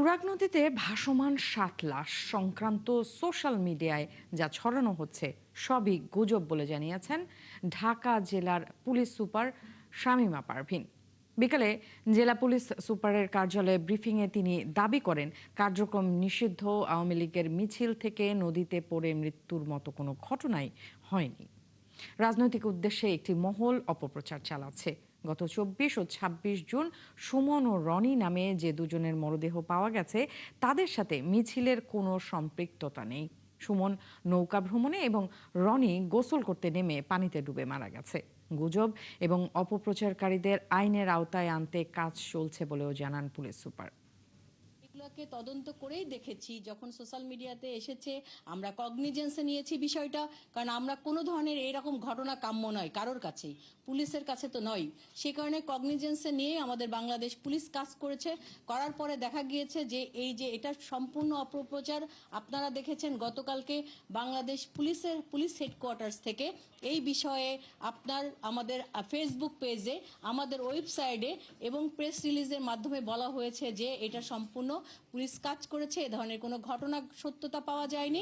তুরাগ নদীতে ভাসমান ৭ লাশ সংক্রান্ত সোশ্যাল মিডিয়ায় যা ছড়ানো হচ্ছে সবই গুজব বলে জানিয়েছেন ঢাকা জেলার পুলিশ সুপার শামীমা পারভীন। বিকালে জেলা পুলিশ সুপারের কার্যালয়ে ব্রিফিংয়ে তিনি দাবি করেন কার্যক্রম নিষিদ্ধ আওয়ামী লীগের মিছিল থেকে নদীতে পড়ে মৃত্যুর মতো কোনো ঘটনাই হয়নি। রাজনৈতিক উদ্দেশ্যে একটি মহল অপপ্রচার চালাচ্ছে। গত ২৪ ও ২৬ জুন সুমন ও রনি নামে যে দুজনের মরদেহ পাওয়া গেছে তাদের সাথে মিছিলের কোনো সম্পৃক্ততা নেই। সুমন নৌকা ভ্রমণে এবং রনি গোসল করতে নেমে পানিতে ডুবে মারা গেছে। গুজব এবং অপপ্রচারকারীদের আইনের আওতায় আনতে কাজ চলছে বলেও জানান পুলিশ সুপার। এগুলোকে তদন্ত করেই দেখেছি, যখন সোশ্যাল মিডিয়াতে এসেছে আমরা কগনিজেন্সে নিয়েছি বিষয়টা, কারণ আমরা কোনো ধরনের এরকম ঘটনা কাম্য নয় কারোর কাছেই, পুলিশের কাছে তো নয়। সে কারণে কগনিজেন্সে নিয়ে আমাদের বাংলাদেশ পুলিশ কাজ করেছে। করার পরে দেখা গিয়েছে যে এই যে এটা সম্পূর্ণ অপপ্রচার। আপনারা দেখেছেন গতকালকে বাংলাদেশ পুলিশ হেডকোয়ার্টার্স থেকে এই বিষয়ে আপনার আমাদের ফেসবুক পেজে, আমাদের ওয়েবসাইটে এবং প্রেস রিলিজের মাধ্যমে বলা হয়েছে যে এটা সম্পূর্ণ পুলিশ কাজ করেছে, এ ধরনের কোনো ঘটনা সত্যতা পাওয়া যায়নি।